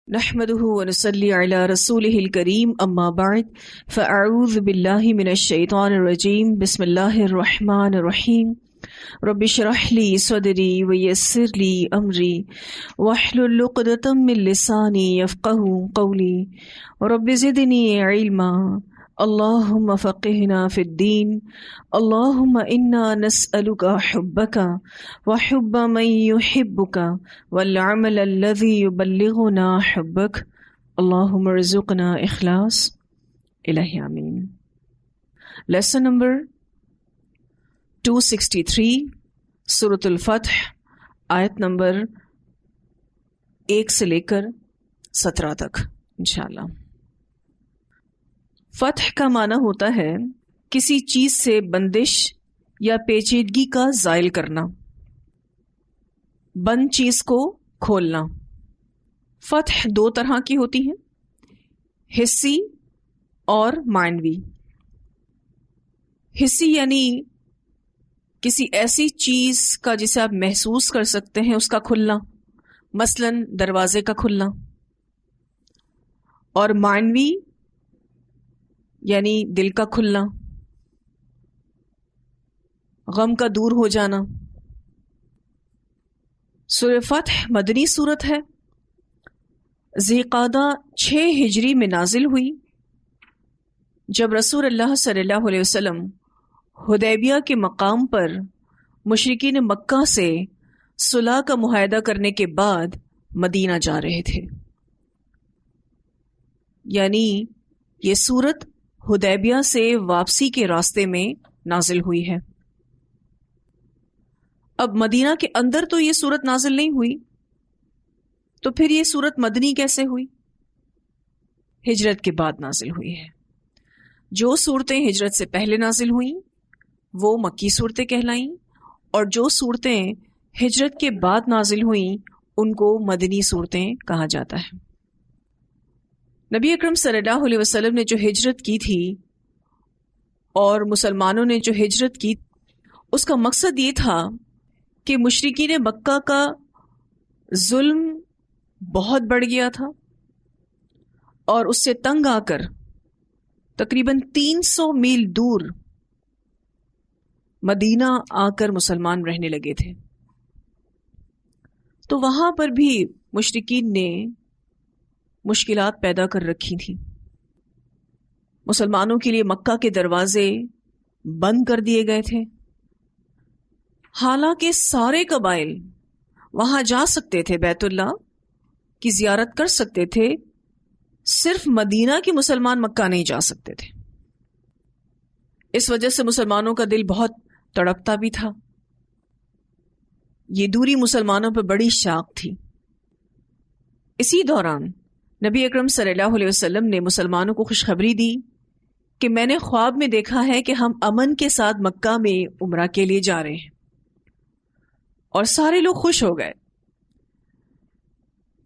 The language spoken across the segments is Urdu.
نحمده ونصلي على رسوله الكريم اما بعد فاعوذ بالله من الشيطان الرجيم بسم الله الرحمن الرحيم رب اشرح لي صدري ويسر لي امري واحلل عقدة من لساني يفقهوا قولي رب زدني علما اللهم فقهنا في الدين اللهم انا نسألك حبك وحب من يحبك والعمل الذي يبلغنا حبك اللهم ارزقنا اخلاص الہی آمین. لیسن نمبر 263 سورۃ الفتح آیت نمبر 1 سے لے کر 17 تک انشاءاللہ. فتح کا معنی ہوتا ہے کسی چیز سے بندش یا پیچیدگی کا زائل کرنا، بند چیز کو کھولنا. فتح دو طرح کی ہوتی ہے، حسی اور معنوی. حسی یعنی کسی ایسی چیز کا جسے آپ محسوس کر سکتے ہیں اس کا کھلنا، مثلا دروازے کا کھلنا. اور معنوی یعنی دل کا کھلنا، غم کا دور ہو جانا. سورہ فتح مدنی سورت ہے، ذی قعدہ 6 ہجری میں نازل ہوئی جب رسول اللہ صلی اللہ علیہ وسلم حدیبیہ کے مقام پر مشرکین مکہ سے صلح کا معاہدہ کرنے کے بعد مدینہ جا رہے تھے. یعنی یہ سورت حدیبیہ سے واپسی کے راستے میں نازل ہوئی ہے. اب مدینہ کے اندر تو یہ سورت نازل نہیں ہوئی، تو پھر یہ سورت مدنی کیسے ہوئی؟ ہجرت کے بعد نازل ہوئی ہے. جو صورتیں ہجرت سے پہلے نازل ہوئیں وہ مکی صورتیں کہلائیں، اور جو صورتیں ہجرت کے بعد نازل ہوئیں ان کو مدنی صورتیں کہا جاتا ہے. نبی اکرم صلی اللہ علیہ وسلم نے جو ہجرت کی تھی اور مسلمانوں نے جو ہجرت کی، اس کا مقصد یہ تھا کہ مشرکین مکہ کا ظلم بہت بڑھ گیا تھا اور اس سے تنگ آ کر تقریباً 300 میل دور مدینہ آ کر مسلمان رہنے لگے تھے. تو وہاں پر بھی مشرکین نے مشکلات پیدا کر رکھی تھیں. مسلمانوں کے لیے مکہ کے دروازے بند کر دیے گئے تھے، حالانکہ سارے قبائل وہاں جا سکتے تھے، بیت اللہ کی زیارت کر سکتے تھے، صرف مدینہ کے مسلمان مکہ نہیں جا سکتے تھے. اس وجہ سے مسلمانوں کا دل بہت تڑپتا بھی تھا. یہ دوری مسلمانوں پر بڑی شاق تھی. اسی دوران نبی اکرم صلی اللہ علیہ وسلم نے مسلمانوں کو خوشخبری دی کہ میں نے خواب میں دیکھا ہے کہ ہم امن کے ساتھ مکہ میں عمرہ کے لیے جا رہے ہیں. اور سارے لوگ خوش ہو گئے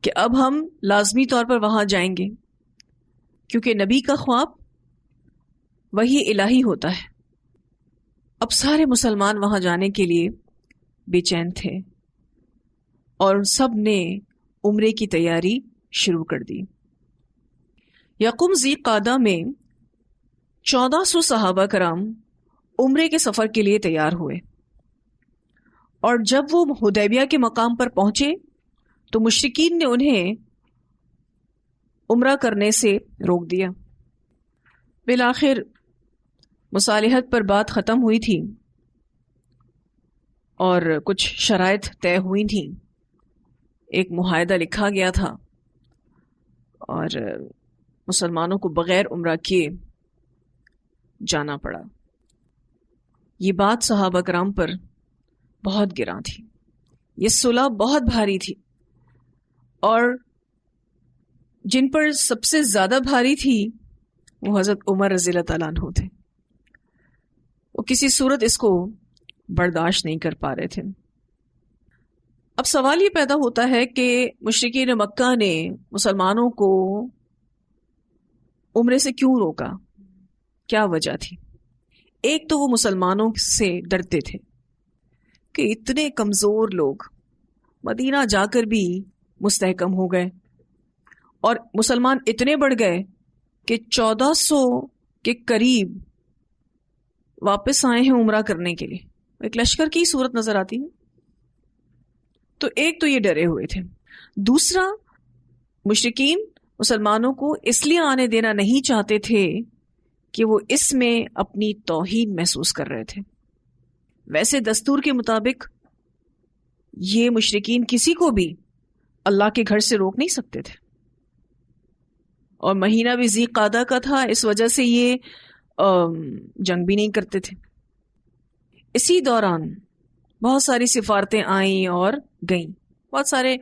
کہ اب ہم لازمی طور پر وہاں جائیں گے، کیونکہ نبی کا خواب وحی الہی ہوتا ہے. اب سارے مسلمان وہاں جانے کے لیے بے چین تھے اور سب نے عمرے کی تیاری شروع کر دی. یقم ذی قعدہ میں 1400 صحابہ کرام عمرے کے سفر کے لیے تیار ہوئے، اور جب وہ حدیبیہ کے مقام پر پہنچے تو مشرکین نے انہیں عمرہ کرنے سے روک دیا. بالآخر مصالحت پر بات ختم ہوئی تھی اور کچھ شرائط طے ہوئی تھیں. ایک معاہدہ لکھا گیا تھا اور مسلمانوں کو بغیر عمرہ کیے جانا پڑا. یہ بات صحابہ کرام پر بہت گراں تھی. یہ صلح بہت بھاری تھی، اور جن پر سب سے زیادہ بھاری تھی وہ حضرت عمر رضی اللہ تعالیٰ عنہ تھے. وہ کسی صورت اس کو برداشت نہیں کر پا رہے تھے. اب سوال یہ پیدا ہوتا ہے کہ مشرکین مکہ نے مسلمانوں کو عمرے سے کیوں روکا؟ کیا وجہ تھی؟ ایک تو وہ مسلمانوں سے ڈرتے تھے کہ اتنے کمزور لوگ مدینہ جا کر بھی مستحکم ہو گئے، اور مسلمان اتنے بڑھ گئے کہ 1400 کے قریب واپس آئے ہیں عمرہ کرنے کے لیے. ایک لشکر کی صورت نظر آتی ہے. تو ایک تو یہ ڈرے ہوئے تھے. دوسرا، مشرکین مسلمانوں کو اس لیے آنے دینا نہیں چاہتے تھے کہ وہ اس میں اپنی توہین محسوس کر رہے تھے. ویسے دستور کے مطابق یہ مشرکین کسی کو بھی اللہ کے گھر سے روک نہیں سکتے تھے، اور مہینہ بھی ذی قعدہ کا تھا، اس وجہ سے یہ جنگ بھی نہیں کرتے تھے. اسی دوران بہت ساری سفارتیں آئیں اور گئیں، بہت سارے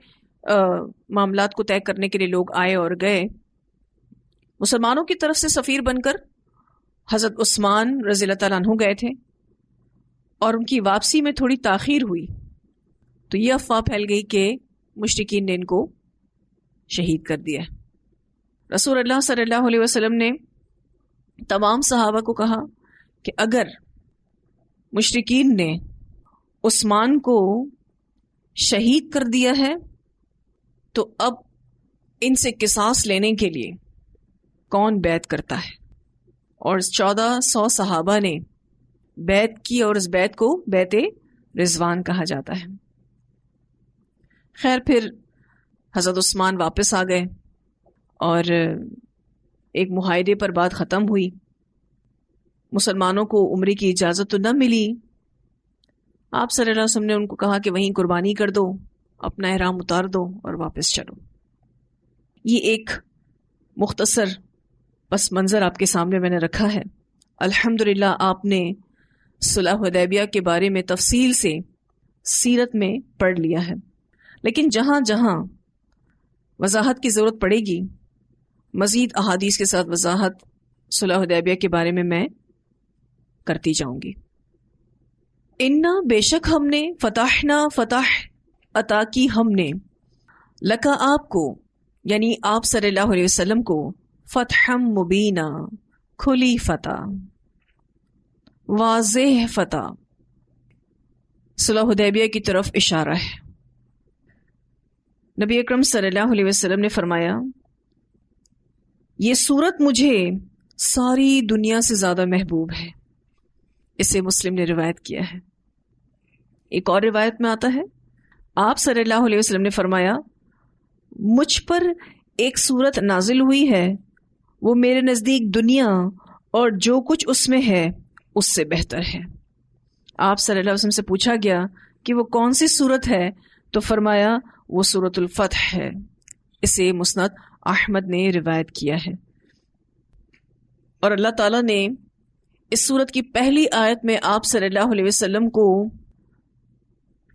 معاملات کو طے کرنے کے لیے لوگ آئے اور گئے. مسلمانوں کی طرف سے سفیر بن کر حضرت عثمان رضی اللہ تعالیٰ عنہ گئے تھے، اور ان کی واپسی میں تھوڑی تاخیر ہوئی تو یہ افواہ پھیل گئی کہ مشرکین نے ان کو شہید کر دیا. رسول اللہ صلی اللہ علیہ وسلم نے تمام صحابہ کو کہا کہ اگر مشرکین نے عثمان کو شہید کر دیا ہے تو اب ان سے قصاص لینے کے لیے کون بیعت کرتا ہے. اور 1400 صحابہ نے بیعت کی، اور اس بیعت کو بیعت رضوان کہا جاتا ہے. خیر پھر حضرت عثمان واپس آ گئے اور ایک معاہدے پر بات ختم ہوئی. مسلمانوں کو عمرے کی اجازت تو نہ ملی. آپ صلی اللہ علیہ وسلم نے ان کو کہا کہ وہیں قربانی کر دو، اپنا احرام اتار دو اور واپس چلو. یہ ایک مختصر پس منظر آپ کے سامنے میں نے رکھا ہے. الحمدللہ آپ نے صلح حدیبیہ کے بارے میں تفصیل سے سیرت میں پڑھ لیا ہے، لیکن جہاں جہاں وضاحت کی ضرورت پڑے گی مزید احادیث کے ساتھ وضاحت صلح حدیبیہ کے بارے میں کرتی جاؤں گی. انا بے شک ہم نے فتحنا فتح عطا کی ہم نے لکا آپ کو، یعنی آپ صلی اللہ علیہ وسلم کو، فتح مبینہ کھلی فتح، واضح فتح. صلح حدیبیہ کی طرف اشارہ ہے. نبی اکرم صلی اللہ علیہ وسلم نے فرمایا یہ صورت مجھے ساری دنیا سے زیادہ محبوب ہے. اسے مسلم نے روایت کیا ہے. ایک اور روایت میں آتا ہے آپ صلی اللہ علیہ وسلم نے فرمایا مجھ پر ایک صورت نازل ہوئی ہے، وہ میرے نزدیک دنیا اور جو کچھ اس میں ہے اس سے بہتر ہے. آپ صلی اللہ علیہ وسلم سے پوچھا گیا کہ وہ کون سی صورت ہے، تو فرمایا وہ سورۃ الفتح ہے. اسے مسند احمد نے روایت کیا ہے. اور اللہ تعالیٰ نے اس سورت کی پہلی آیت میں آپ صلی اللہ علیہ وسلم کو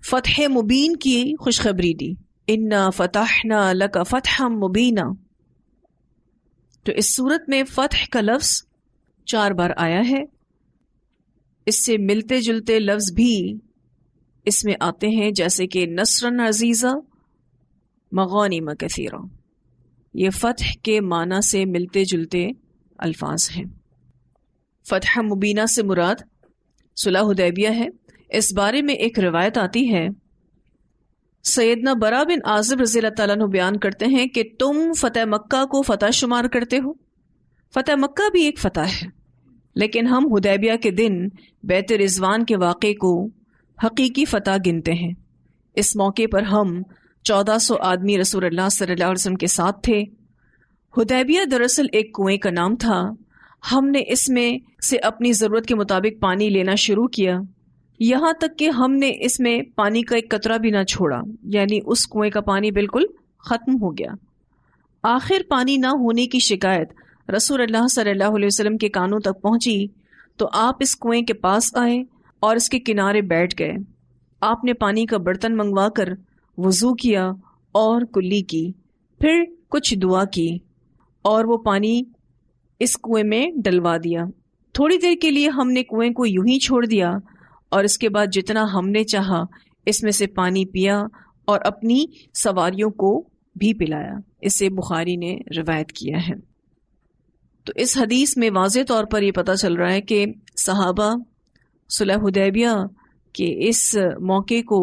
فتح مبین کی خوشخبری دی. انا فتحنا لک فتحا مبینا. تو اس سورت میں فتح کا لفظ 4 بار آیا ہے. اس سے ملتے جلتے لفظ بھی اس میں آتے ہیں، جیسے کہ نصرن عزیزہ، مغانم کثیرہ. یہ فتح کے معنی سے ملتے جلتے الفاظ ہیں. فتح مبینہ سے مراد صلح حدیبیہ ہے. اس بارے میں ایک روایت آتی ہے، سیدنا برا بن عازب رضی اللہ تعالیٰ عنہ بیان کرتے ہیں کہ تم فتح مکہ کو فتح شمار کرتے ہو. فتح مکہ بھی ایک فتح ہے، لیکن ہم حدیبیہ کے دن بیت رضوان کے واقعے کو حقیقی فتح گنتے ہیں. اس موقع پر ہم 1400 آدمی رسول اللہ صلی اللہ علیہ وسلم کے ساتھ تھے. حدیبیہ دراصل ایک کنویں کا نام تھا. ہم نے اس میں سے اپنی ضرورت کے مطابق پانی لینا شروع کیا، یہاں تک کہ ہم نے اس میں پانی کا ایک قطرہ بھی نہ چھوڑا، یعنی اس کنویں کا پانی بالکل ختم ہو گیا. آخر پانی نہ ہونے کی شکایت رسول اللہ صلی اللہ علیہ وسلم کے کانوں تک پہنچی تو آپ اس کنویں کے پاس آئے اور اس کے کنارے بیٹھ گئے. آپ نے پانی کا برتن منگوا کر وضو کیا اور کلی کی، پھر کچھ دعا کی اور وہ پانی اس کنویں میں ڈلوا دیا. تھوڑی دیر کے لیے ہم نے کنویں کو یوں ہی چھوڑ دیا اور اس کے بعد جتنا ہم نے چاہا اس میں سے پانی پیا اور اپنی سواریوں کو بھی پلایا. اسے بخاری نے روایت کیا ہے. تو اس حدیث میں واضح طور پر یہ پتہ چل رہا ہے کہ صحابہ صلح حدیبیہ کے اس موقع کو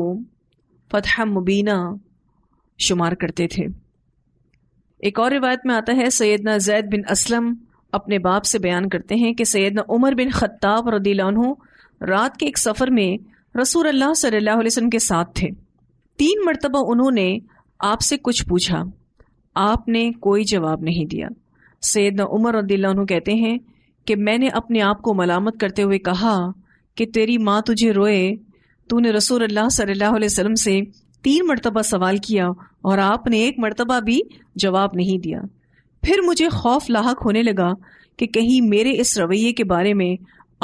فتح مبینہ شمار کرتے تھے. ایک اور روایت میں آتا ہے سیدنا زید بن اسلم اپنے باپ سے بیان کرتے ہیں کہ سیدنا عمر بن خطاب رضی اللہ عنہ رات کے ایک سفر میں رسول اللہ صلی اللہ علیہ وسلم کے ساتھ تھے. 3 مرتبہ انہوں نے آپ سے کچھ پوچھا، آپ نے کوئی جواب نہیں دیا. سیدنا عمر رضی اللہ عنہ کہتے ہیں کہ میں نے اپنے آپ کو ملامت کرتے ہوئے کہا کہ تیری ماں تجھے روئے، تو نے رسول اللہ صلی اللہ علیہ وسلم سے 3 مرتبہ سوال کیا اور آپ نے 1 مرتبہ بھی جواب نہیں دیا. پھر مجھے خوف لاحق ہونے لگا کہ کہیں میرے اس رویے کے بارے میں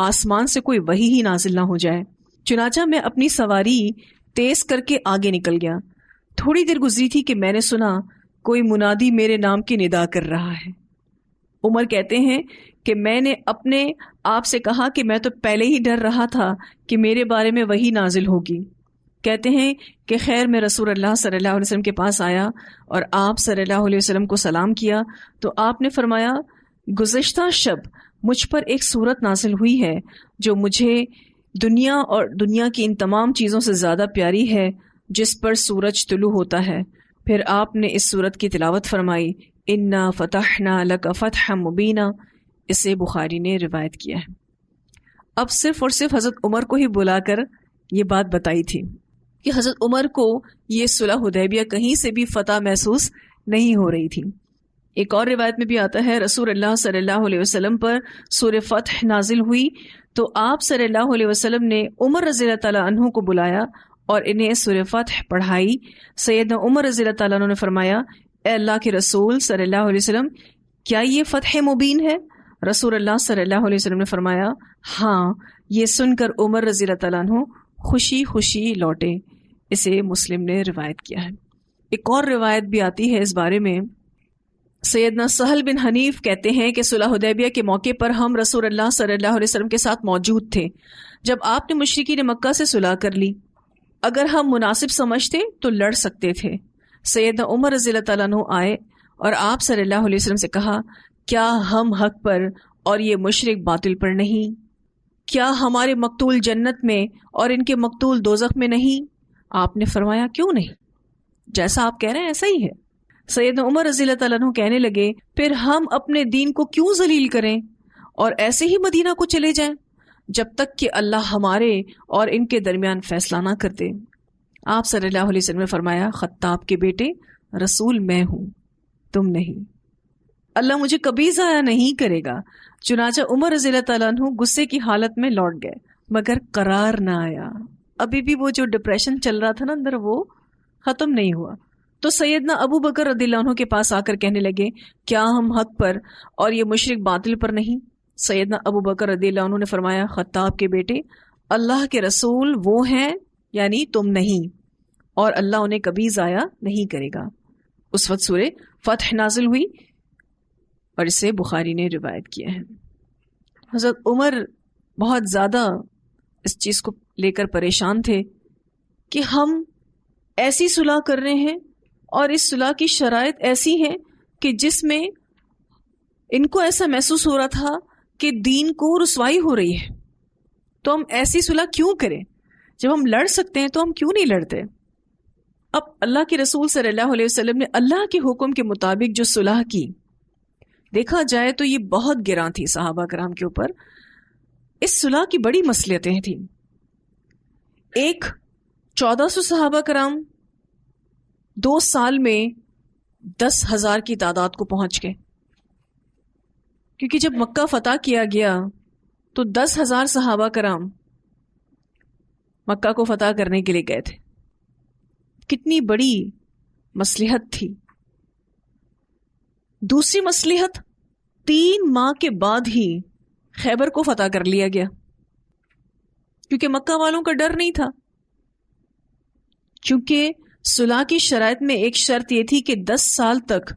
آسمان سے کوئی وحی ہی نازل نہ ہو جائے. چنانچہ میں اپنی سواری تیز کر کے آگے نکل گیا. تھوڑی دیر گزری تھی کہ میں نے سنا کوئی منادی میرے نام کی ندا کر رہا ہے. عمر کہتے ہیں کہ میں نے اپنے آپ سے کہا کہ میں تو پہلے ہی ڈر رہا تھا کہ میرے بارے میں وحی نازل ہوگی. کہتے ہیں کہ خیر میں رسول اللہ صلی اللہ علیہ وسلم کے پاس آیا اور آپ صلی اللہ علیہ وسلم کو سلام کیا تو آپ نے فرمایا گزشتہ شب مجھ پر ایک سورت نازل ہوئی ہے جو مجھے دنیا اور دنیا کی ان تمام چیزوں سے زیادہ پیاری ہے جس پر سورج طلوع ہوتا ہے. پھر آپ نے اس سورت کی تلاوت فرمائی انا فتحنا لک فتحا مبینا. اسے بخاری نے روایت کیا ہے. اب صرف اور صرف حضرت عمر کو ہی بلا کر یہ بات بتائی تھی کہ حضرت عمر کو یہ صلح حدیبیہ کہیں سے بھی فتح محسوس نہیں ہو رہی تھی. ایک اور روایت میں بھی آتا ہے رسول اللہ صلی اللہ علیہ وسلم پر سورہ فتح نازل ہوئی تو آپ صلی اللہ علیہ وسلم نے عمر رضی اللہ تعالیٰ عنہ کو بلایا اور انہیں سورہ فتح پڑھائی. سیدنا عمر رضی اللہ تعالیٰ عنہ نے فرمایا اے اللہ کے رسول صلی اللہ علیہ وسلم کیا یہ فتح مبین ہے؟ رسول اللہ صلی اللہ علیہ وسلم نے فرمایا ہاں. یہ سن کر عمر رضی اللہ تعالیٰ عنہ خوشی خوشی لوٹے. اسے مسلم نے روایت کیا ہے. ایک اور روایت بھی آتی ہے اس بارے میں. سیدنا سہل بن حنیف کہتے ہیں کہ صلح حدیبیہ کے موقع پر ہم رسول اللہ صلی اللہ علیہ وسلم کے ساتھ موجود تھے جب آپ نے مشرکین مکہ سے صلح کر لی. اگر ہم مناسب سمجھتے تو لڑ سکتے تھے. سیدنا عمر رضی اللہ تعالیٰ عنہ آئے اور آپ صلی اللہ علیہ وسلم سے کہا کیا ہم حق پر اور یہ مشرک باطل پر نہیں؟ کیا ہمارے مقتول جنت میں اور ان کے مقتول دوزخ میں نہیں؟ آپ نے فرمایا کیوں نہیں، جیسا آپ کہہ رہے ہیں ایسا ہی ہے. سیدنا عمر رضی اللہ تعالیٰ عنہ کہنے لگے پھر ہم اپنے دین کو کیوں ذلیل کریں اور ایسے ہی مدینہ کو چلے جائیں جب تک کہ اللہ ہمارے اور ان کے درمیان فیصلہ نہ کر دے. آپ صلی اللہ علیہ وسلم نے فرمایا خطاب کے بیٹے رسول میں ہوں تم نہیں، اللہ مجھے کبھی ضائع نہیں کرے گا. چنانچہ عمر رضی اللہ تعالیٰ عنہ غصے کی حالت میں لوٹ گئے مگر قرار نہ آیا. ابھی بھی وہ جو ڈپریشن چل رہا تھا نا اندر وہ ختم نہیں ہوا. تو سیدنا ابو بکر رضی اللہ عنہ کے پاس آ کر کہنے لگے کیا ہم حق پر اور یہ مشرک باطل پر نہیں؟ سیدنا ابو بکر رضی اللہ عنہ نے فرمایا خطاب کے بیٹے اللہ کے رسول وہ ہیں یعنی تم نہیں، اور اللہ انہیں کبھی ضائع نہیں کرے گا. اس وقت سورہ فتح نازل ہوئی اور اسے بخاری نے روایت کیا ہے. حضرت عمر بہت زیادہ اس چیز کو لے کر پریشان تھے کہ ہم ایسی صلح کر رہے ہیں اور اس صلح کی شرائط ایسی ہیں کہ جس میں ان کو ایسا محسوس ہو رہا تھا کہ دین کو رسوائی ہو رہی ہے. تو ہم ایسی صلح کیوں کریں؟ جب ہم لڑ سکتے ہیں تو ہم کیوں نہیں لڑتے؟ اب اللہ کے رسول صلی اللہ علیہ وسلم نے اللہ کے حکم کے مطابق جو صلح کی، دیکھا جائے تو یہ بہت گراں تھی صحابہ کرام کے اوپر. اس صلح کی بڑی مصلحتیں تھیں. ایک 1400 صحابہ کرام 2 سال میں 10,000 کی تعداد کو پہنچ گئے، کیونکہ جب مکہ فتح کیا گیا تو 10,000 صحابہ کرام مکہ کو فتح کرنے کے لیے گئے تھے. کتنی بڑی مصلحت تھی. دوسری مصلحت 3 ماہ کے بعد ہی خیبر کو فتح کر لیا گیا کیونکہ مکہ والوں کا ڈر نہیں تھا. چونکہ صلح کی شرائط میں ایک شرط یہ تھی کہ 10 سال تک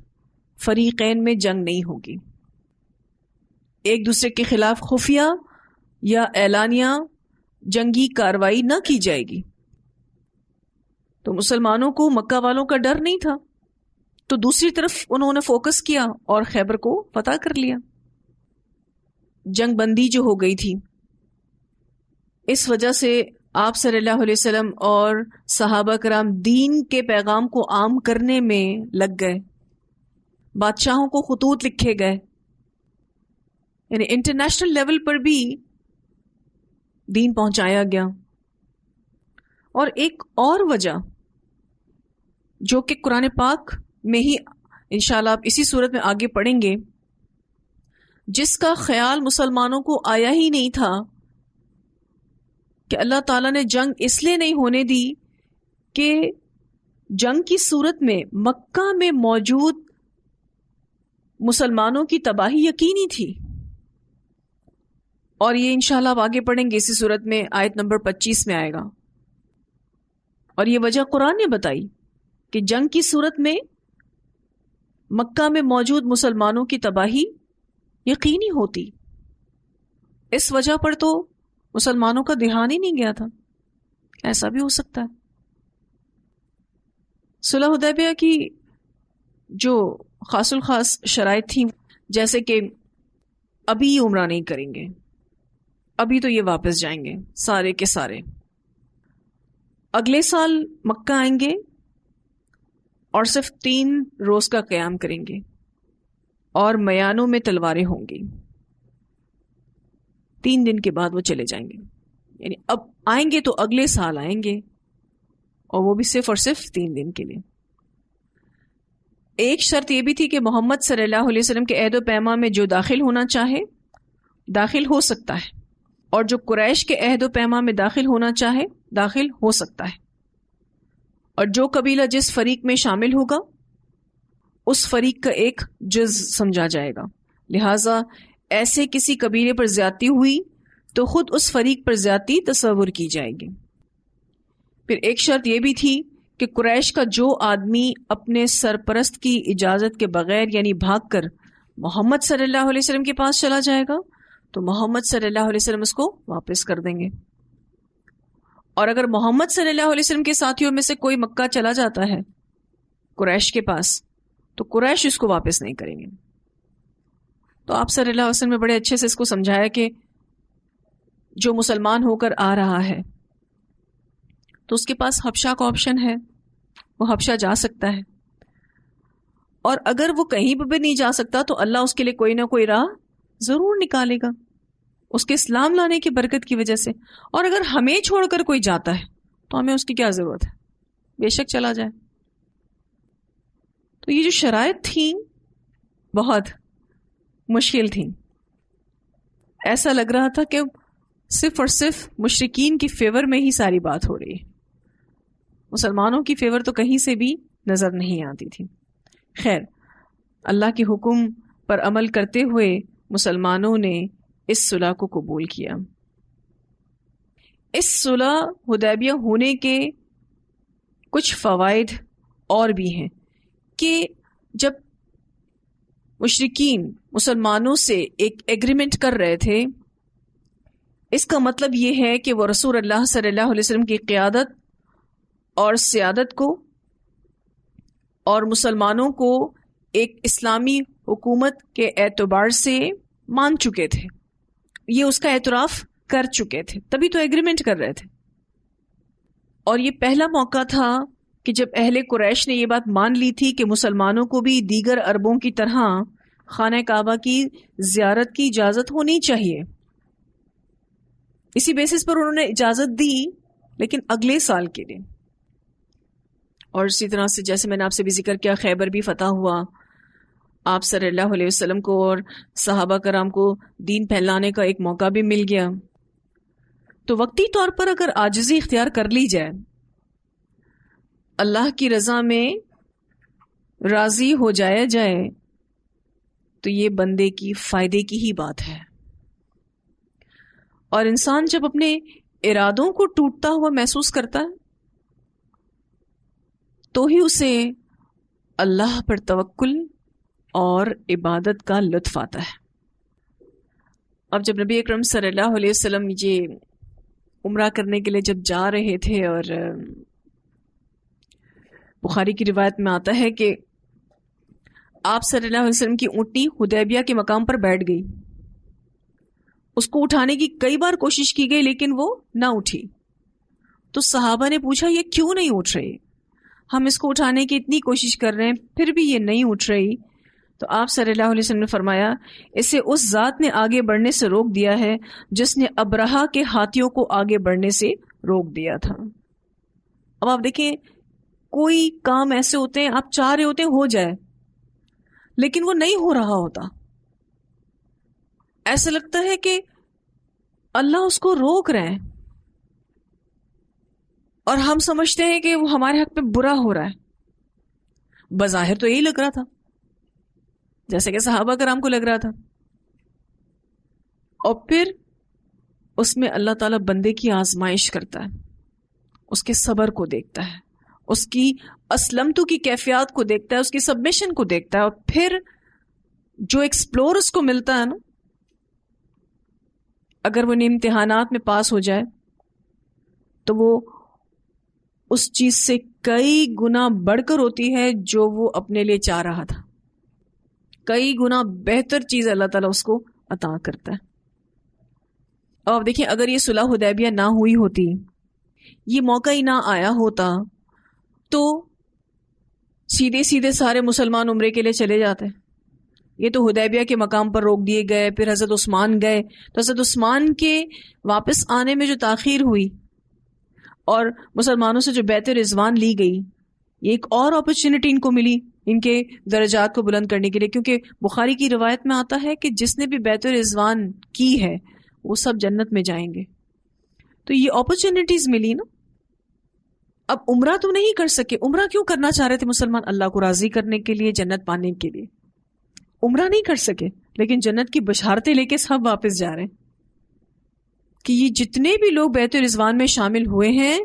فریقین میں جنگ نہیں ہوگی، ایک دوسرے کے خلاف خفیہ یا اعلانیہ جنگی کاروائی نہ کی جائے گی. تو مسلمانوں کو مکہ والوں کا ڈر نہیں تھا، تو دوسری طرف انہوں نے فوکس کیا اور خیبر کو فتح کر لیا. جنگ بندی جو ہو گئی تھی اس وجہ سے آپ صلی اللہ علیہ وسلم اور صحابہ کرام دین کے پیغام کو عام کرنے میں لگ گئے. بادشاہوں کو خطوط لکھے گئے، یعنی انٹرنیشنل لیول پر بھی دین پہنچایا گیا. اور ایک اور وجہ جو کہ قرآن پاک میں ہی انشاءاللہ آپ اسی صورت میں آگے پڑھیں گے، جس کا خیال مسلمانوں کو آیا ہی نہیں تھا کہ اللہ تعالیٰ نے جنگ اس لیے نہیں ہونے دی کہ جنگ کی صورت میں مکہ میں موجود مسلمانوں کی تباہی یقینی تھی. اور یہ انشاءاللہ آپ آگے پڑھیں گے اسی صورت میں، آیت نمبر 25 میں آئے گا. اور یہ وجہ قرآن نے بتائی کہ جنگ کی صورت میں مکہ میں موجود مسلمانوں کی تباہی یقینی ہوتی. اس وجہ پر تو مسلمانوں کا دھیان ہی نہیں گیا تھا. ایسا بھی ہو سکتا ہے. صلح حدیبیہ کی جو خاص الخاص شرائط تھیں، جیسے کہ ابھی یہ عمرہ نہیں کریں گے، ابھی تو یہ واپس جائیں گے سارے کے سارے، اگلے سال مکہ آئیں گے اور صرف 3 روز کا قیام کریں گے اور میانوں میں تلواریں ہوں گی. 3 دن کے بعد وہ چلے جائیں گے. یعنی اب آئیں گے تو اگلے سال آئیں گے، اور وہ بھی صرف اور صرف 3 دن کے لیے. ایک شرط یہ بھی تھی کہ محمد صلی اللہ علیہ وسلم کے عہد و پیما میں جو داخل ہونا چاہے داخل ہو سکتا ہے، اور جو قریش کے عہد و پیما میں داخل ہونا چاہے داخل ہو سکتا ہے، اور جو قبیلہ جس فریق میں شامل ہوگا اس فریق کا ایک جز سمجھا جائے گا. لہٰذا ایسے کسی قبیلے پر زیادتی ہوئی تو خود اس فریق پر زیادتی تصور کی جائے گی. پھر ایک شرط یہ بھی تھی کہ قریش کا جو آدمی اپنے سرپرست کی اجازت کے بغیر یعنی بھاگ کر محمد صلی اللہ علیہ وسلم کے پاس چلا جائے گا تو محمد صلی اللہ علیہ وسلم اس کو واپس کر دیں گے. اور اگر محمد صلی اللہ علیہ وسلم کے ساتھیوں میں سے کوئی مکہ چلا جاتا ہے قریش کے پاس تو قریش اس کو واپس نہیں کریں گے. تو آپ صلی اللہ علیہ وسلم نے بڑے اچھے سے اس کو سمجھایا کہ جو مسلمان ہو کر آ رہا ہے تو اس کے پاس حبشہ کا آپشن ہے، وہ حبشہ جا سکتا ہے، اور اگر وہ کہیں بھی نہیں جا سکتا تو اللہ اس کے لیے کوئی نہ کوئی راہ ضرور نکالے گا اس کے اسلام لانے کی برکت کی وجہ سے. اور اگر ہمیں چھوڑ کر کوئی جاتا ہے تو ہمیں اس کی کیا ضرورت ہے، بے شک چلا جائے. تو یہ جو شرائط تھیں بہت مشکل تھیں. ایسا لگ رہا تھا کہ صرف اور صرف مشرکین کی فیور میں ہی ساری بات ہو رہی ہے، مسلمانوں کی فیور تو کہیں سے بھی نظر نہیں آتی تھی. خیر، اللہ کے حکم پر عمل کرتے ہوئے مسلمانوں نے اس صلح کو قبول کیا. اس صلح حدیبیہ ہونے کے کچھ فوائد اور بھی ہیں کہ جب مشرکین مسلمانوں سے ایک ایگریمنٹ کر رہے تھے، اس کا مطلب یہ ہے کہ وہ رسول اللہ صلی اللہ علیہ وسلم کی قیادت اور سیادت کو اور مسلمانوں کو ایک اسلامی حکومت کے اعتبار سے مان چکے تھے، یہ اس کا اعتراف کر چکے تھے، تبھی تو ایگریمنٹ کر رہے تھے. اور یہ پہلا موقع تھا کہ جب اہل قریش نے یہ بات مان لی تھی کہ مسلمانوں کو بھی دیگر عربوں کی طرح خانہ کعبہ کی زیارت کی اجازت ہونی چاہیے. اسی بیسس پر انہوں نے اجازت دی، لیکن اگلے سال کے لیے. اور اسی طرح سے جیسے میں نے آپ سے بھی ذکر کیا، خیبر بھی فتح ہوا، آپ صلی اللہ علیہ وسلم کو اور صحابہ کرام کو دین پھیلانے کا ایک موقع بھی مل گیا. تو وقتی طور پر اگر عاجزی اختیار کر لی جائے، اللہ کی رضا میں راضی ہو جائے تو یہ بندے کی فائدے کی ہی بات ہے. اور انسان جب اپنے ارادوں کو ٹوٹتا ہوا محسوس کرتا ہے تو ہی اسے اللہ پر توکل اور عبادت کا لطف آتا ہے. اب جب نبی اکرم صلی اللہ علیہ وسلم یہ عمرہ کرنے کے لیے جب جا رہے تھے، اور بخاری کی روایت میں آتا ہے کہ آپ صلی اللہ علیہ وسلم کی اونٹنی حدیبیہ کے مقام پر بیٹھ گئی. اس کو اٹھانے کی کئی بار کوشش کی گئی لیکن وہ نہ اٹھی. تو صحابہ نے پوچھا یہ کیوں نہیں اٹھ رہی؟ ہم اس کو اٹھانے کی اتنی کوشش کر رہے ہیں پھر بھی یہ نہیں اٹھ رہی. تو آپ صلی اللہ علیہ وسلم نے فرمایا اسے اس ذات نے آگے بڑھنے سے روک دیا ہے جس نے ابرہا کے ہاتھیوں کو آگے بڑھنے سے روک دیا تھا. اب آپ دیکھیں کوئی کام ایسے ہوتے ہیں آپ چاہ رہے ہوتے ہیں ہو جائے لیکن وہ نہیں ہو رہا ہوتا. ایسا لگتا ہے کہ اللہ اس کو روک رہے ہیں اور ہم سمجھتے ہیں کہ وہ ہمارے حق میں برا ہو رہا ہے. بظاہر تو یہی لگ رہا تھا جیسے کہ صحابہ کرام کو لگ رہا تھا. اور پھر اس میں اللہ تعالیٰ بندے کی آزمائش کرتا ہے, اس کے صبر کو دیکھتا ہے, اس کی اسلمتو کی کیفیات کو دیکھتا ہے, اس کی سبمیشن کو دیکھتا ہے. اور پھر جو ایکسپلور اس کو ملتا ہے نا, اگر وہ ان امتحانات میں پاس ہو جائے تو وہ اس چیز سے کئی گنا بڑھ کر ہوتی ہے جو وہ اپنے لیے چاہ رہا تھا. کئی گنا بہتر چیز اللہ تعالیٰ اس کو عطا کرتا ہے. اور دیکھیں اگر یہ صلح حدیبیہ نہ ہوئی ہوتی, یہ موقع ہی نہ آیا ہوتا, تو سیدھے سیدھے سارے مسلمان عمرے کے لیے چلے جاتے. یہ تو حدیبیہ کے مقام پر روک دیے گئے, پھر حضرت عثمان گئے, تو حضرت عثمان کے واپس آنے میں جو تاخیر ہوئی اور مسلمانوں سے جو بیعت رضوان لی گئی, یہ ایک اور اپرچونٹی ان کو ملی ان کے درجات کو بلند کرنے کے لیے, کیونکہ بخاری کی روایت میں آتا ہے کہ جس نے بھی بیعت رضوان کی ہے وہ سب جنت میں جائیں گے. تو یہ اپرچونٹیز ملی نا. اب عمرہ تو نہیں کر سکے. عمرہ کیوں کرنا چاہ رہے تھے مسلمان؟ اللہ کو راضی کرنے کے لیے, جنت پانے کے لیے. عمرہ نہیں کر سکے لیکن جنت کی بشارتیں لے کے سب واپس جا رہے ہیں کہ یہ جتنے بھی لوگ بیعت رضوان میں شامل ہوئے ہیں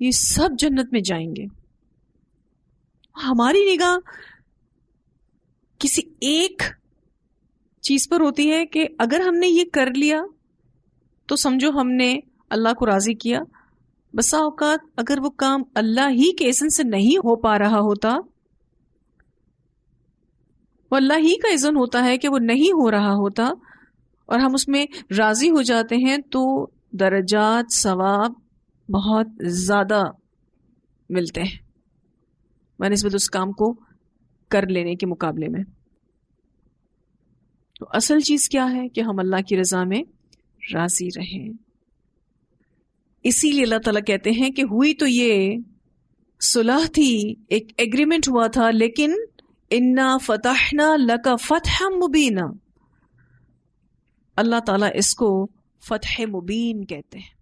یہ سب جنت میں جائیں گے. ہماری نگاہ کسی ایک چیز پر ہوتی ہے کہ اگر ہم نے یہ کر لیا تو سمجھو ہم نے اللہ کو راضی کیا. بسا اوقات اگر وہ کام اللہ ہی کے اذن سے نہیں ہو پا رہا ہوتا, وہ اللہ ہی کا اذن ہوتا ہے کہ وہ نہیں ہو رہا ہوتا, اور ہم اس میں راضی ہو جاتے ہیں, تو درجات ثواب بہت زیادہ ملتے ہیں بنسبت اس کام کو کر لینے کے مقابلے میں. تو اصل چیز کیا ہے کہ ہم اللہ کی رضا میں راضی رہیں. اسی لیے اللہ تعالیٰ کہتے ہیں کہ ہوئی تو یہ صلح تھی, ایک ایگریمنٹ ہوا تھا, لیکن انا فتحنا لک فتحا مبینا, اللہ تعالیٰ اس کو فتح مبین کہتے ہیں.